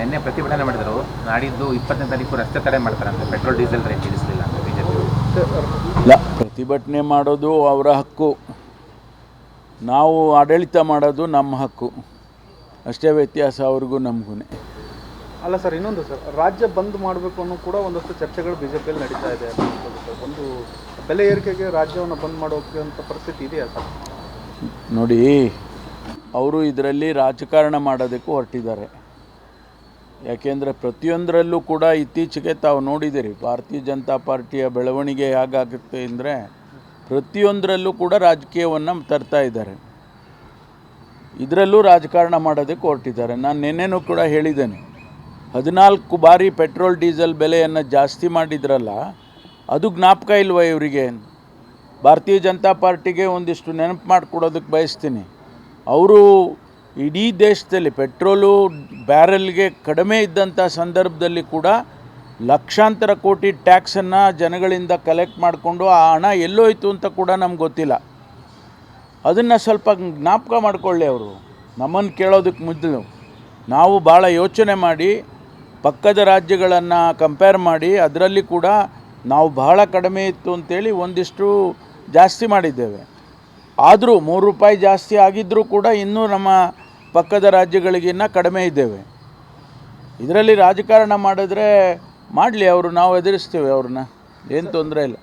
ನಿನ್ನೆ ಪ್ರತಿಭಟನೆ ಮಾಡಿದರು, ನಾಡಿದ್ದು 20ನೇ ತಾರೀಕು ರಸ್ತೆ ತಡೆ ಮಾಡ್ತಾರಂತೆ, ಪೆಟ್ರೋಲ್ ಡೀಸೆಲ್ ರೇಟ್ ಇಳಿಸಲಿಲ್ಲ ಅಂತ ಬಿಜೆಪಿ. ಇಲ್ಲ, ಪ್ರತಿಭಟನೆ ಮಾಡೋದು ಅವರ ಹಕ್ಕು, ನಾವು ಆಡಳಿತ ಮಾಡೋದು ನಮ್ಮ ಹಕ್ಕು, ಅಷ್ಟೇ ವ್ಯತ್ಯಾಸ ಅವ್ರಿಗೂ ನಮಗೂ. ಅಲ್ಲ ಸರ್, ಇನ್ನೊಂದು ಸರ್, ರಾಜ್ಯ ಬಂದ್ ಮಾಡಬೇಕು ಅನ್ನೋ ಕೂಡ ಒಂದಷ್ಟು ಚರ್ಚೆಗಳು ಬಿಜೆಪಿಯಲ್ಲಿ ನಡೀತಾ ಇದೆ. ಒಂದು ಬೆಲೆ ಏರಿಕೆಗೆ ರಾಜ್ಯವನ್ನು ಬಂದ್ ಮಾಡೋಕೆ ಅಂತ ಪರಿಸ್ಥಿತಿ ಇದೆಯಾ ಸರ್? ನೋಡಿ, ಅವರು ಇದರಲ್ಲಿ ರಾಜಕಾರಣ ಮಾಡೋದಕ್ಕೂ ಹೊರಟಿದ್ದಾರೆ. ಯಾಕೆಂದರೆ ಪ್ರತಿಯೊಂದರಲ್ಲೂ ಕೂಡ ಇತ್ತೀಚೆಗೆ ತಾವು ನೋಡಿದ್ದೀರಿ, ಭಾರತೀಯ ಜನತಾ ಪಾರ್ಟಿಯ ಬೆಳವಣಿಗೆ ಹೇಗಾಗುತ್ತೆ ಅಂದರೆ ಪ್ರತಿಯೊಂದರಲ್ಲೂ ಕೂಡ ರಾಜಕೀಯವನ್ನು ತರ್ತಾ ಇದ್ದಾರೆ. ಇದರಲ್ಲೂ ರಾಜಕಾರಣ ಮಾಡೋದಕ್ಕೆ ಹೊರಟಿದ್ದಾರೆ. ನಾನು ನಿನ್ನೆನೂ ಕೂಡ ಹೇಳಿದ್ದೇನೆ, 14 ಬಾರಿ ಪೆಟ್ರೋಲ್ ಡೀಸೆಲ್ ಬೆಲೆಯನ್ನು ಜಾಸ್ತಿ ಮಾಡಿದ್ರಲ್ಲ, ಅದು ಜ್ಞಾಪಕ ಇಲ್ವ ಇವರಿಗೆ? ಭಾರತೀಯ ಜನತಾ ಪಾರ್ಟಿಗೆ ಒಂದಿಷ್ಟು ನೆನಪು ಮಾಡಿಕೊಡೋದಕ್ಕೆ ಬಯಸ್ತೀನಿ. ಅವರು ಇಡೀ ದೇಶದಲ್ಲಿ ಪೆಟ್ರೋಲು ಬ್ಯಾರೆಲ್ಗೆ ಕಡಿಮೆ ಇದ್ದಂಥ ಸಂದರ್ಭದಲ್ಲಿ ಕೂಡ ಲಕ್ಷಾಂತರ ಕೋಟಿ ಟ್ಯಾಕ್ಸನ್ನು ಜನಗಳಿಂದ ಕಲೆಕ್ಟ್ ಮಾಡಿಕೊಂಡು ಆ ಹಣ ಎಲ್ಲೋಯ್ತು ಅಂತ ಕೂಡ ನಮ್ಗೆ ಗೊತ್ತಿಲ್ಲ. ಅದನ್ನು ಸ್ವಲ್ಪ ಜ್ಞಾಪಕ ಮಾಡಿಕೊಳ್ಳಿ ಅವರು. ನಮ್ಮನ್ನು ಕೇಳೋದಕ್ಕೆ ಮೊದಲು ನಾವು ಭಾಳ ಯೋಚನೆ ಮಾಡಿ ಪಕ್ಕದ ರಾಜ್ಯಗಳನ್ನು ಕಂಪೇರ್ ಮಾಡಿ ಅದರಲ್ಲಿ ಕೂಡ ನಾವು ಬಹಳ ಕಡಿಮೆ ಇತ್ತು ಅಂತೇಳಿ ಒಂದಿಷ್ಟು ಜಾಸ್ತಿ ಮಾಡಿದ್ದೇವೆ. ಆದರೂ 3 ರೂಪಾಯಿ ಜಾಸ್ತಿ ಆಗಿದ್ದರೂ ಕೂಡ ಇನ್ನೂ ನಮ್ಮ ಪಕ್ಕದ ರಾಜ್ಯಗಳಿಗಿನ್ನ ಕಡಿಮೆ ಇದ್ದೇವೆ. ಇದರಲ್ಲಿ ರಾಜಕಾರಣ ಮಾಡಿದ್ರೆ ಮಾಡಲಿ ಅವರು, ನಾವು ಎದುರಿಸ್ತೇವೆ ಅವ್ರನ್ನ, ಏನು ತೊಂದರೆ ಇಲ್ಲ.